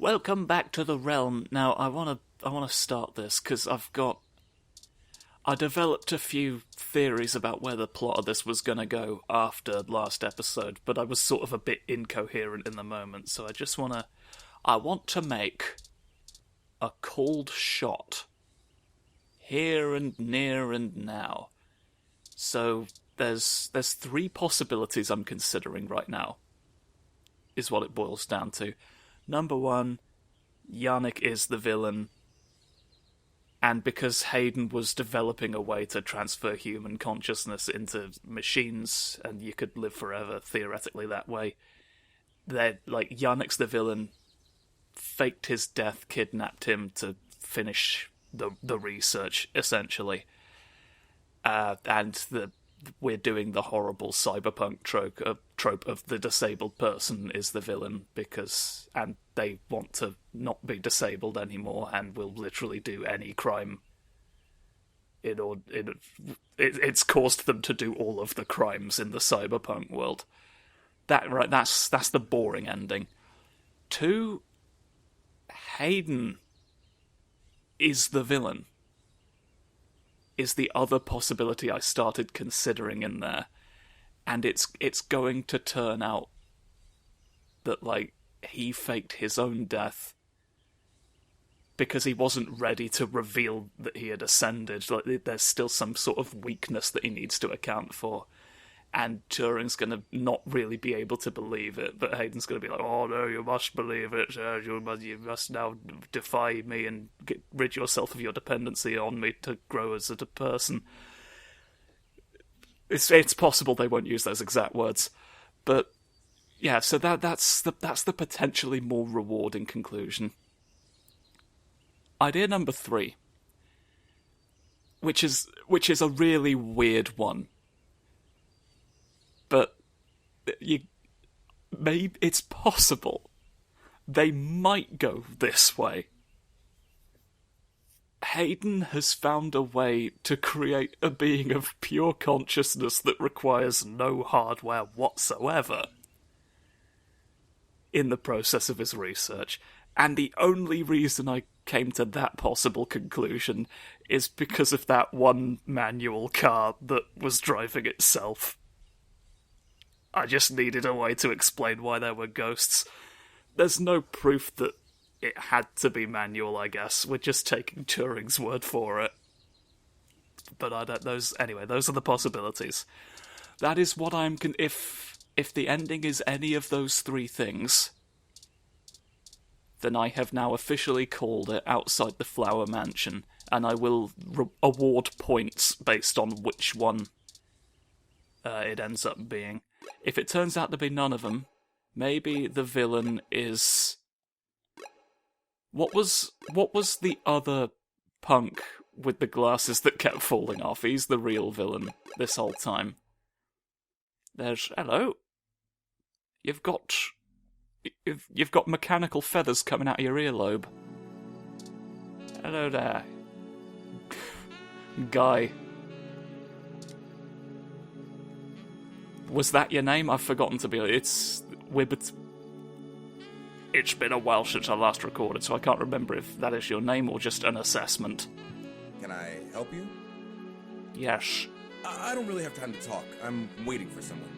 Welcome back to the realm. Now, I want to start this because I developed a few theories about where the plot of this was going to go after last episode, but I was sort of a bit incoherent in the moment, so I want to make a called shot. Here and near and now. So, there's three possibilities I'm considering right now, is what it boils down to. Number one, Yannick is the villain, and because Hayden was developing a way to transfer human consciousness into machines, and you could live forever, theoretically, that way, Yannick's the villain, faked his death, kidnapped him to finish the research, essentially. We're doing the horrible cyberpunk trope of the disabled person is the villain and they want to not be disabled anymore and will literally do any crime. It's caused them to do all of the crimes in the cyberpunk world. That's the boring ending. 2, Hayden is the villain. Is the other possibility I started considering in there. And it's going to turn out that, he faked his own death because he wasn't ready to reveal that he had ascended. There's still some sort of weakness that he needs to account for. And Turing's going to not really be able to believe it, but Hayden's going to be like, oh no, you must believe it, you must now defy me and rid yourself of your dependency on me to grow as a person. It's possible they won't use those exact words, but yeah, so that's the potentially more rewarding conclusion. Idea number 3, which is a really weird one. But maybe it's possible they might go this way. Hayden has found a way to create a being of pure consciousness that requires no hardware whatsoever in the process of his research. And the only reason I came to that possible conclusion is because of that one manual car that was driving itself. I just needed a way to explain why there were ghosts. There's no proof that it had to be manual, I guess. We're just taking Turing's word for it. But those are the possibilities. That is what if the ending is any of those 3 things, then I have now officially called it Outside the Flower Mansion, and I will award points based on which one it ends up being. If it turns out to be none of them, maybe the villain is... What was the other punk with the glasses that kept falling off? He's the real villain this whole time. Hello. You've got mechanical feathers coming out of your earlobe. Hello there. Guy. Was that your name? I've forgotten to be... It's been a while since I last recorded, so I can't remember if that is your name or just an assessment. Can I help you? Yes. I don't really have time to talk. I'm waiting for someone.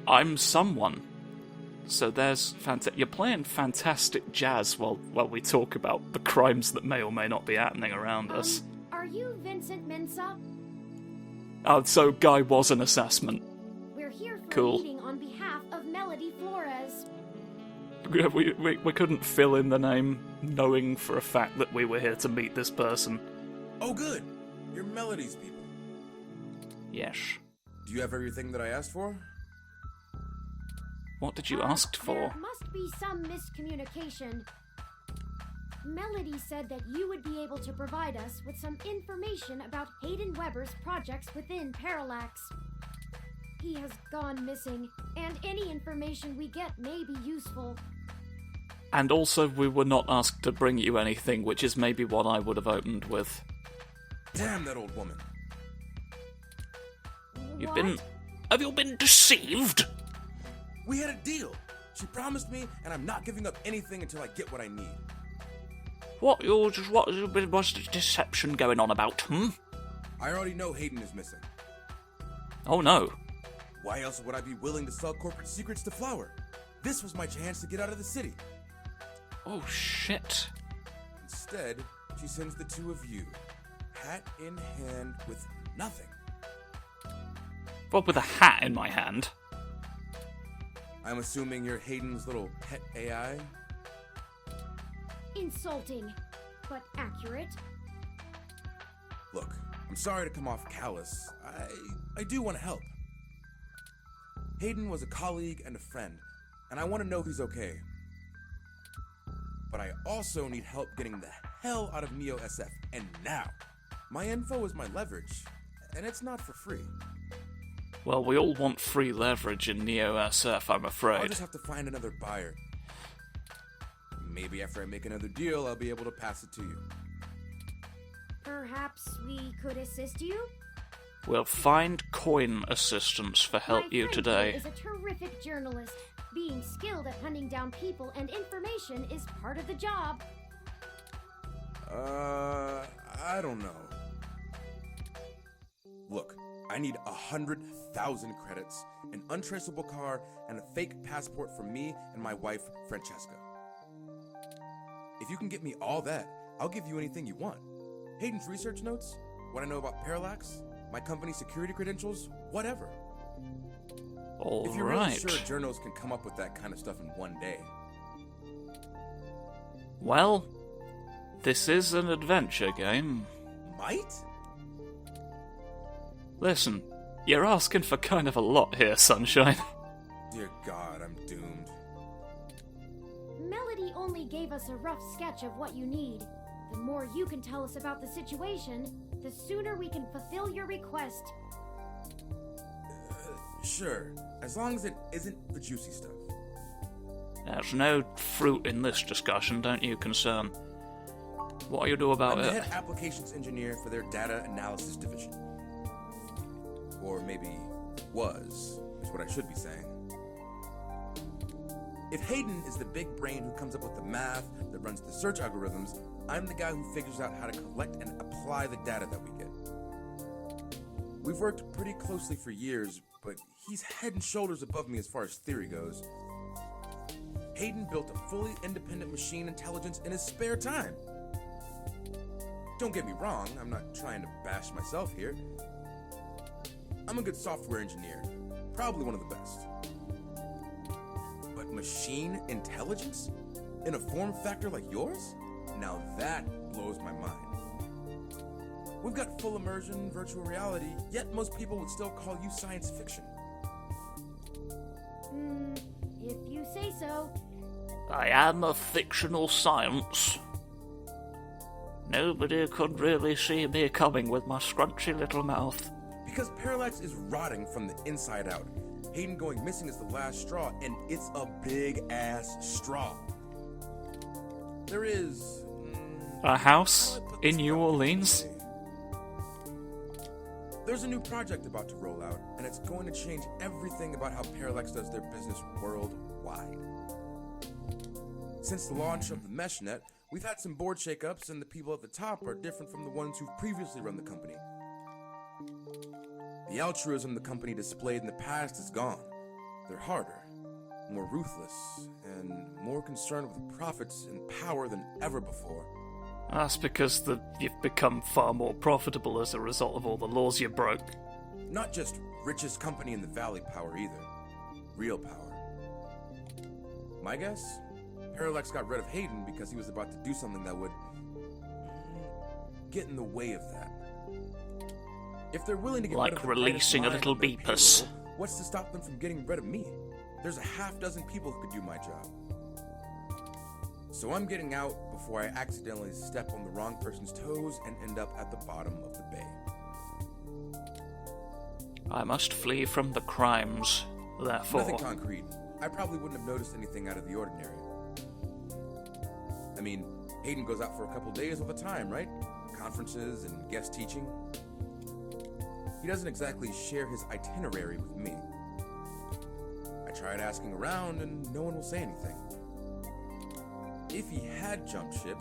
I'm someone. So there's... You're playing fantastic jazz while we talk about the crimes that may or may not be happening around us. Are you Vincent Mensa? Oh, so Guy was an assessment. We're here for Cool. a meeting on behalf of Melody Flores. We couldn't fill in the name, knowing for a fact that we were here to meet this person. Oh, good. You're Melody's people. Yes. Do you have everything that I asked for? What did you ask for? There must be some miscommunication. Melody said that you would be able to provide us with some information about Hayden Weber's projects within Parallax. He has gone missing, and any information we get may be useful. And also, we were not asked to bring you anything, which is maybe what I would have opened with. Damn that old woman. Have you been deceived? We had a deal. She promised me, and I'm not giving up anything until I get what I need. What's the deception going on about, I already know Hayden is missing. Oh no. Why else would I be willing to sell corporate secrets to Flower? This was my chance to get out of the city. Oh shit. Instead, she sends the two of you, hat in hand with nothing. Well, with a hat in my hand. I'm assuming you're Hayden's little pet AI? Insulting, but accurate. Look, I'm sorry to come off callous. I do want to help. Hayden was a colleague and a friend, and I want to know he's okay. But I also need help getting the hell out of Neo SF, and now. My info is my leverage, and it's not for free. Well, we all want free leverage in Neo SF, I'm I'll afraid. just have to find another buyer. Maybe after I make another deal, I'll be able to pass it to you. Perhaps we could assist you? We'll find coin assistance for help My you friend today. here is a terrific journalist. Being skilled at hunting down people and information is part of the job. I don't know. Look, I need 100,000 credits, an untraceable car, and a fake passport for me and my wife, Francesca. If you can get me all that, I'll give you anything you want. Hayden's research notes, what I know about Parallax, my company's security credentials, whatever. If you're really sure journals can come up with that kind of stuff in one day. Well, this is an adventure game. Might? Listen, you're asking for kind of a lot here, Sunshine. Dear God, I'm doomed. Melody only gave us a rough sketch of what you need. The more you can tell us about the situation, the sooner we can fulfill your request. Sure, as long as it isn't the juicy stuff. There's no fruit in this discussion, don't you concern. What do you do about I'm the it? head applications engineer for their data analysis division. Or maybe was, is what I should be saying. If Hayden is the big brain who comes up with the math that runs the search algorithms, I'm the guy who figures out how to collect and apply the data that we get. We've worked pretty closely for years, but he's head and shoulders above me as far as theory goes. Hayden built a fully independent machine intelligence in his spare time. Don't get me wrong, I'm not trying to bash myself here. I'm a good software engineer, probably one of the best. But machine intelligence? In a form factor like yours? Now that blows my mind. We've got full immersion, virtual reality, yet most people would still call you science fiction. If you say so. I am a fictional science. Nobody could really see me coming with my scrunchy little mouth. Because Parallax is rotting from the inside out. Hayden going missing is the last straw, and it's a big-ass straw. There is... A house in New Orleans? There's a new project about to roll out, and it's going to change everything about how Parallax does their business worldwide. Since the launch of the MeshNet, we've had some board shakeups, and the people at the top are different from the ones who've previously run the company. The altruism the company displayed in the past is gone. They're harder, more ruthless, and more concerned with profits and power than ever before. That's because you've become far more profitable as a result of all the laws you broke. Not just richest company in the valley power either. Real power. My guess? Parallax got rid of Hayden because he was about to do something that would get in the way of that. If they're willing to get rid of the releasing a little brightest mind on their beepus. payroll, what's to stop them from getting rid of me? There's a half dozen people who could do my job. So I'm getting out before I accidentally step on the wrong person's toes and end up at the bottom of the bay. I must flee from the crimes, therefore. Nothing concrete. I probably wouldn't have noticed anything out of the ordinary. I mean, Hayden goes out for a couple days all the time, right? Conferences and guest teaching. He doesn't exactly share his itinerary with me. I tried asking around, and no one will say anything. If he had jumped ship,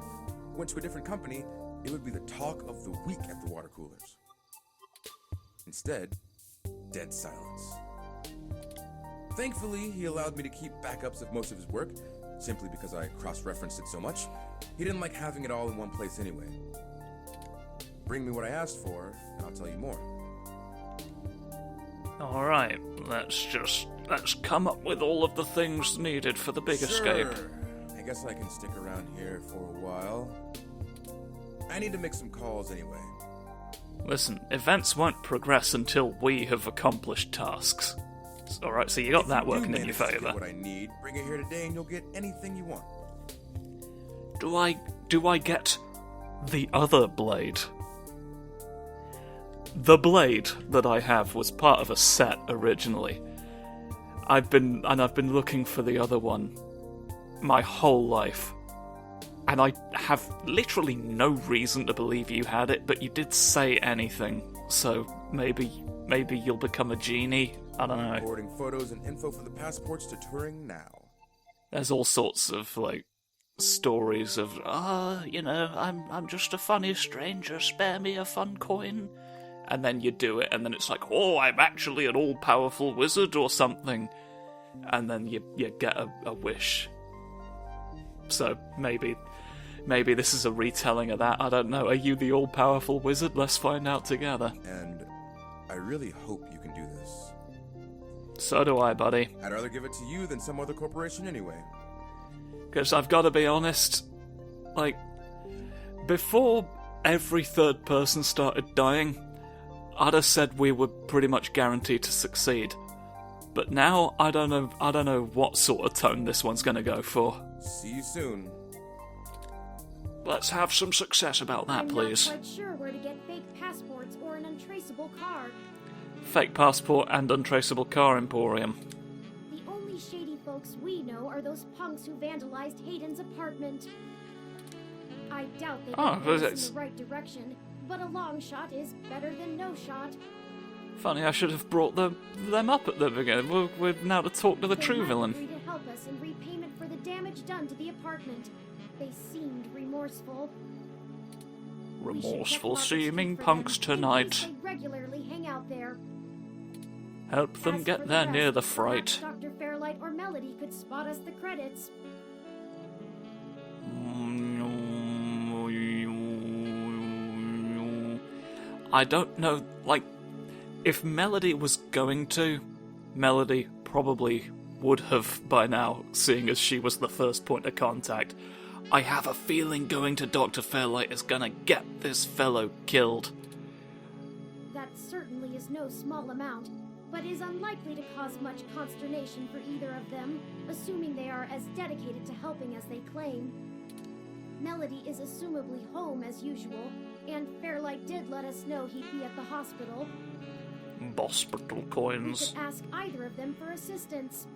went to a different company, it would be the talk of the week at the water coolers. Instead, dead silence. Thankfully, he allowed me to keep backups of most of his work, simply because I cross-referenced it so much. He didn't like having it all in one place anyway. Bring me what I asked for, and I'll tell you more. Alright, let's come up with all of the things needed for the big escape. I guess I can stick around here for a while. I need to make some calls anyway. Listen, events won't progress until we have accomplished tasks. Alright, so you got that working in your favour. What I need, bring it here today and you'll get anything you want. Do I get the other blade? The blade that I have was part of a set originally. I've been looking for the other one my whole life. And I have literally no reason to believe you had it, but you did say anything. So maybe you'll become a genie. I don't know. Forwarding photos and info for the passports to Turing now. There's all sorts of stories of I'm just a funny stranger, spare me a fun coin. And then you do it, and then it's like, oh, I'm actually an all-powerful wizard or something. And then you get a wish. So maybe this is a retelling of that, I don't know. Are you the all-powerful wizard? Let's find out together. And I really hope you can do this. So do I, buddy. I'd rather give it to you than some other corporation anyway. Because I've got to be honest, before every third person started dying, I'd have said we were pretty much guaranteed to succeed. But now, I don't know what sort of tone this one's going to go for. See you soon. Let's have some success about that, please. I'm not quite sure where to get fake passports or an untraceable car. Fake passport and untraceable car emporium. The only shady folks we know are those punks who vandalized Hayden's apartment. I doubt they can get us in the right direction, but a long shot is better than no shot. Funny, I should have brought them up at the beginning. We're now to talk to the true villain. They might agree to help us in repayment for the damage done to the apartment. They seemed remorseful. Remorseful seeming punks tonight. They regularly hang out there. Help them get there near the fright. Dr. Fairlight or Melody could spot us the credits. I don't know, if Melody was going to, Melody probably would have by now, seeing as she was the first point of contact. I have a feeling going to Dr. Fairlight is gonna get this fellow killed. That certainly is no small amount, but is unlikely to cause much consternation for either of them, assuming they are as dedicated to helping as they claim. Melody is assumably home as usual, and Fairlight did let us know he'd be at the hospital. Hospital We coins. could ask either of them for assistance.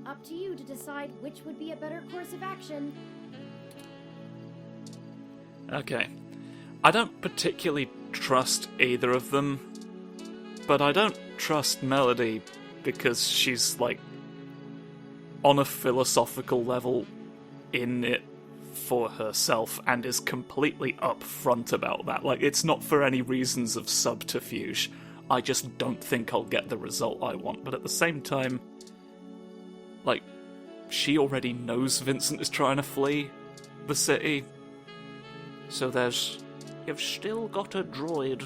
Up to you to decide which would be a better course of action. Okay. I don't particularly trust either of them, but I don't trust Melody because she's, on a philosophical level in it for herself and is completely upfront about that. It's not for any reasons of subterfuge. I just don't think I'll get the result I want, but at the same time, she already knows Vincent is trying to flee the city. So you've still got a droid.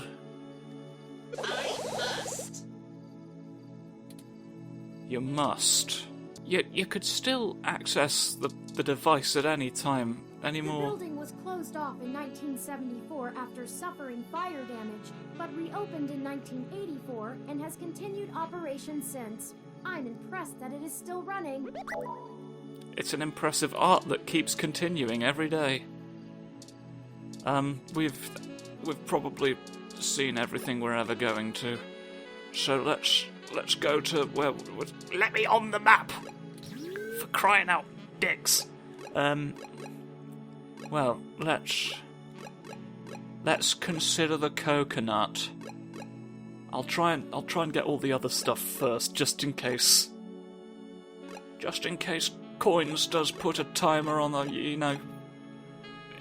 You must. You could still access the device at any time anymore. The building was closed off in 1974 after suffering fire damage, but reopened in 1984 and has continued operation since. I'm impressed that it is still running. It's an impressive art that keeps continuing every day. We've probably seen everything we're ever going to. So let's go to where. Let me on the map! For crying out dicks. Well, let's consider the coconut. I'll try and get all the other stuff first, just in case Just in case Coins does put a timer on the,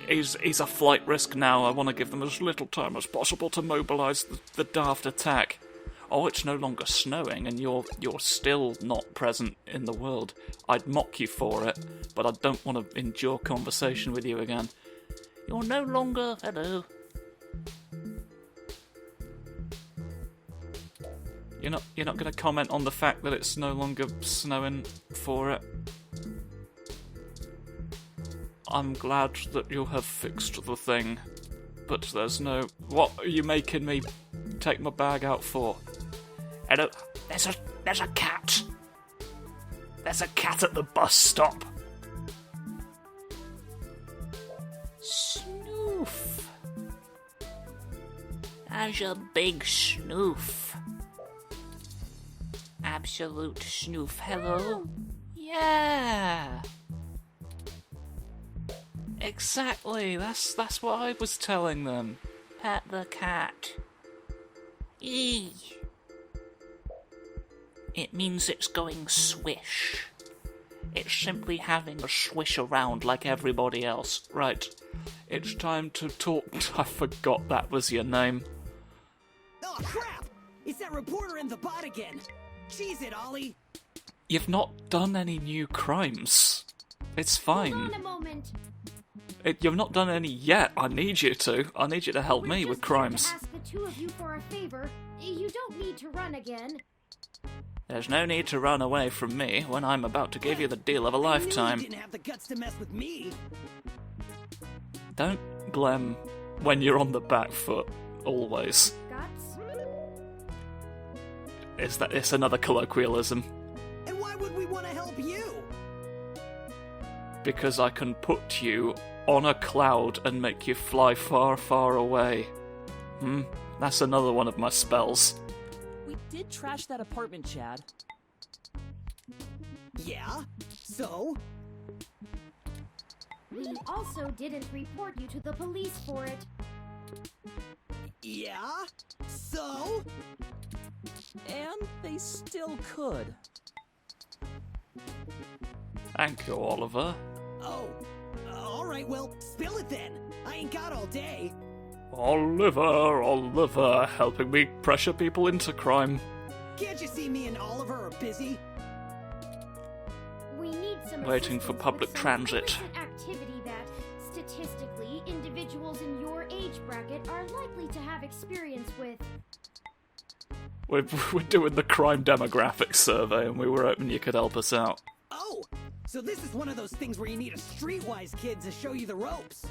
he's a flight risk now. I want to give them as little time as possible to mobilise the daft attack. Oh, it's no longer snowing, and you're still not present in the world. I'd mock you for it, but I don't want to endure conversation with you again. You're no longer... Hello. You're not going to comment on the fact that it's no longer snowing for it? I'm glad that you have fixed the thing, but there's no... What are you making me take my bag out for? Hello? There's a cat. There's a cat at the bus stop. Snoof. How's your big snoof? Absolute snoof. Hello? Yeah. Exactly. That's what I was telling them. Pet the cat. Eee. It means it's going swish. It's simply having a swish around like everybody else. Right. It's time to talk. I forgot that was your name. Oh, crap! It's that reporter in the bot again. Cheese it, Ollie. You've not done any new crimes. It's fine. Hold on a moment. You've not done any yet. I need you to. I need you to help me with crimes. To ask the two of you for a favor. You don't need to run again. There's no need to run away from me when I'm about to give you the deal of a lifetime. I knew you didn't have the guts to mess with me. Don't blem when you're on the back foot, always. Guts? It's another colloquialism. And why would we want to help you? Because I can put you on a cloud and make you fly far, far away. That's another one of my spells. We did trash that apartment, Chad. Yeah? So? We also didn't report you to the police for it. Yeah? So? And they still could. Thank you, Oliver. Oh. Alright, well, spill it then. I ain't got all day. Oliver, helping me pressure people into crime. Can't you see me and Oliver are busy? We need some Waiting for assistance public with some transit. illicit activity that, statistically, individuals in your age bracket are likely to have experience with. We're doing the crime demographic survey, and we were hoping you could help us out. Oh! So this is one of those things where you need a streetwise kid to show you the ropes.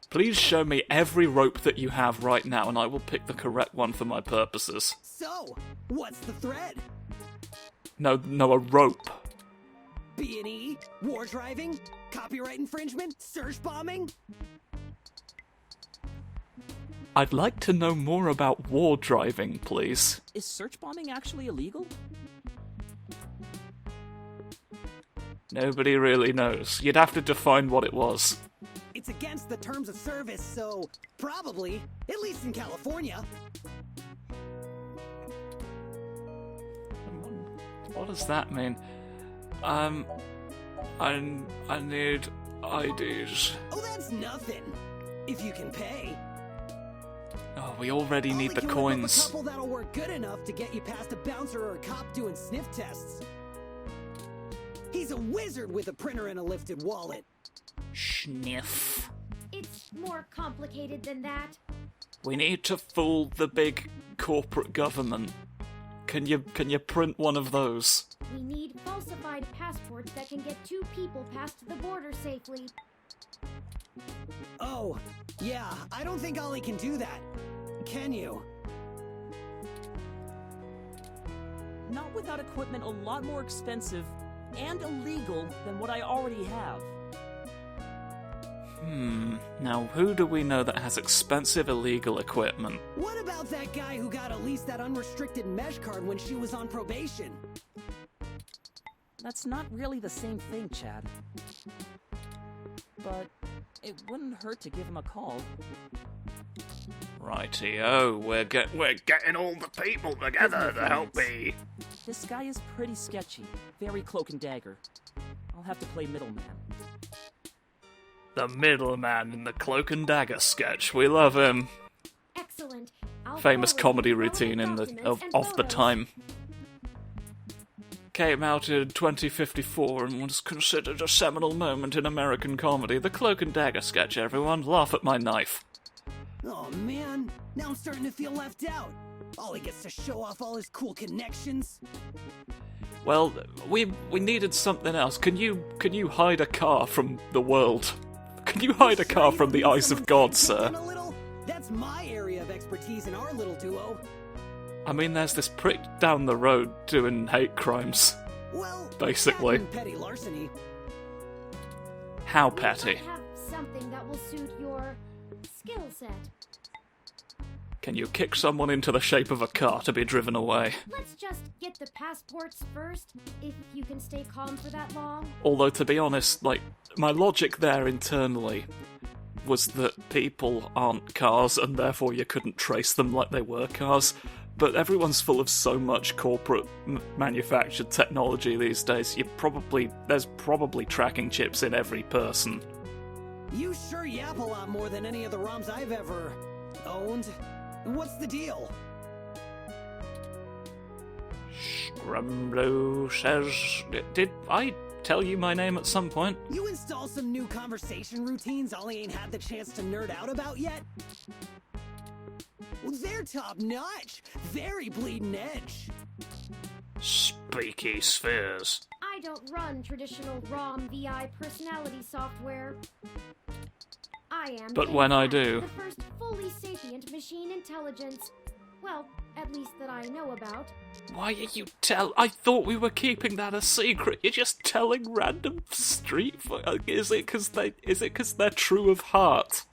Please show me every rope that you have right now, and I will pick the correct one for my purposes. So, what's the thread? No, a rope. B&E? War driving? Copyright infringement? Search bombing? I'd like to know more about war driving, please. Is search bombing actually illegal? Nobody really knows. You'd have to define what it was. It's against the terms of service, so probably, at least in California. What does that mean? I need IDs. Oh, that's nothing. If you can pay. Oh, we already need the Ollie can whip up coins. a couple that'll work good enough to get you past a bouncer or a cop doing sniff tests. He's a wizard with a printer and a lifted wallet. Sniff. It's more complicated than that. We need to fool the big corporate government. Can you print one of those? We need falsified passports that can get two people past the border safely. Oh, yeah, I don't think Ollie can do that. Can you? Not without equipment a lot more expensive and illegal than what I already have. Now who do we know that has expensive illegal equipment? What about that guy who got Elise that unrestricted mesh card when she was on probation? That's not really the same thing, Chad. But it wouldn't hurt to give him a call. Righty-o, we're getting all the people together to help me. This guy is pretty sketchy. Very cloak and dagger. I'll have to play middleman. The middleman in the Cloak and Dagger sketch. We love him. Excellent. I'll Famous forward comedy you relevant routine in the documents and of the photos. time. Came out in 2054 and was considered a seminal moment in American comedy. The Cloak and Dagger sketch, everyone. Laugh at my knife. Oh man, now I'm starting to feel left out. Ollie gets to show off all his cool connections. Well, we needed something else. Can you hide a car from the world? Can you hide a car from the eyes of God, sir? A little? That's my area of expertise in our little duo. I mean, there's this prick down the road doing hate crimes. Well, Basically. that and petty larceny. How We petty. might have something that will suit your skill set. Can you kick someone into the shape of a car to be driven away? Let's just get the passports first, if you can stay calm for that long. Although, to be honest, like, my logic there internally was that people aren't cars and therefore you couldn't trace them like they were cars. But everyone's full of so much corporate manufactured technology these days, there's probably tracking chips in every person. You sure yap a lot more than any of the ROMs I've ever owned. What's the deal? Scrumbloo says... Did I tell you my name at some point? You install some new conversation routines Ollie ain't had the chance to nerd out about yet? Well, they're top notch. Very bleeding edge. Speaky spheres. I don't run traditional ROM VI personality software. I am, But in when I fact, do- the first fully sapient machine intelligence. Well, at least that I know about. Why are you I thought we were keeping that a secret. You're just telling random Is it because they're true of heart?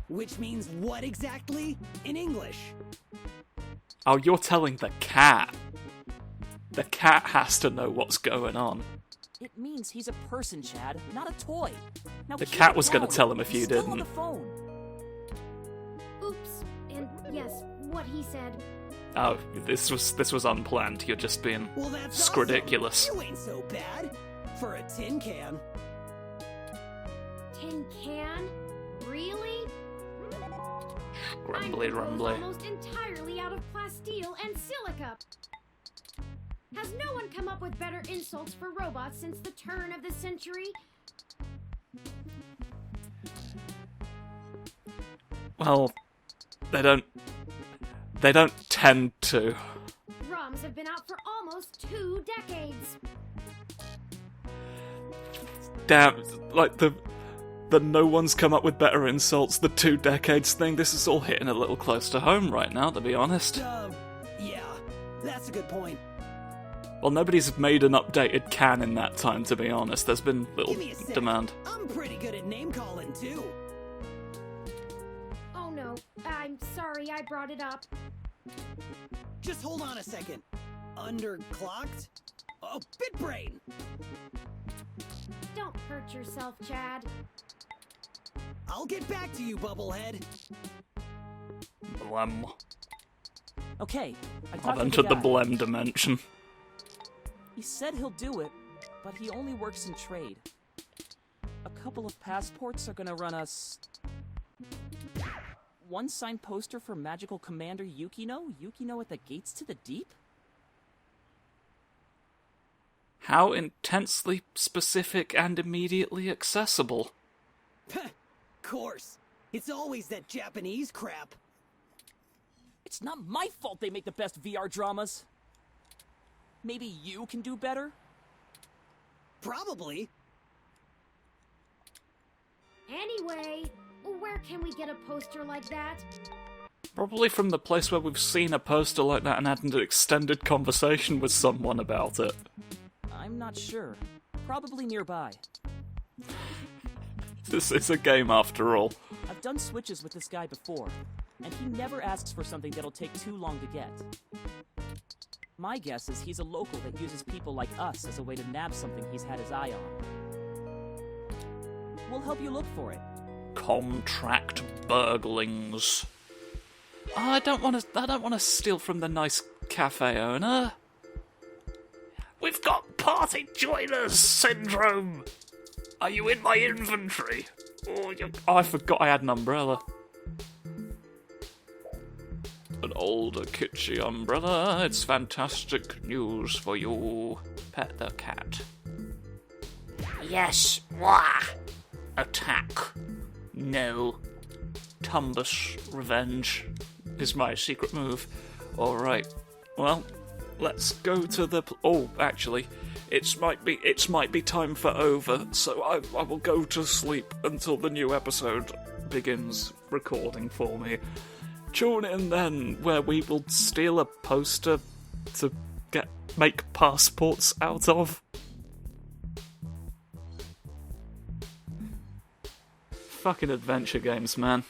Which means what exactly in English? Oh, you're telling the cat. The cat has to know what's going on. It means he's a person, Chad, not a toy. Now The keep cat it was gonna down. tell him if you He's still on didn't. the phone. Oops. And yes, what he said. Oh, this was unplanned. You're just being Well, that's scridiculous. awesome. You ain't so bad for a tin can. Tin can? Really? I'm Grumbly composed rumbly. almost entirely out of plasteel and silica. Has no one come up with better insults for robots since the turn of the century? Well, they don't tend to. ROMs have been out for almost 2 decades. Damn, like the no one's come up with better insults, the 2 decades thing, this is all hitting a little close to home right now, to be honest. Yeah, that's a good point. Well, nobody's made an updated can in that time, to be honest. There's been little Give me a sec. demand. I'm pretty good at name calling too. Oh no, I'm sorry I brought it up. Just hold on a second. Underclocked? Oh, BitBrain! Don't hurt yourself, Chad. I'll get back to you, Bubblehead. Blem. Okay, I I've talked to entered the guy. Blem dimension. He said he'll do it, but he only works in trade. A couple of passports are gonna run us... one signed poster for Magical Commander Yukino? Yukino at the Gates to the Deep? How intensely specific and immediately accessible. Course. It's always that Japanese crap. It's not my fault they make the best VR dramas. Maybe you can do better? Probably. Anyway, where can we get a poster like that? Probably from the place where we've seen a poster like that and had an extended conversation with someone about it. I'm not sure. Probably nearby. This is a game after all. I've done switches with this guy before, and he never asks for something that'll take too long to get. My guess is he's a local that uses people like us as a way to nab something he's had his eye on. We'll help you look for it. Contract burglings. I don't want to steal from the nice cafe owner. We've got party joiners syndrome! Are you in my inventory? Oh, I forgot I had an umbrella. An older kitschy umbrella. It's fantastic news for you. Pet the cat. Yes, wah! Attack. No. Tumbus revenge is my secret move. Alright, well, let's go to the... Oh, actually, it might be time for over, so I will go to sleep until the new episode begins recording for me. Tune in then, where we will steal a poster to make passports out of. Fucking adventure games, man.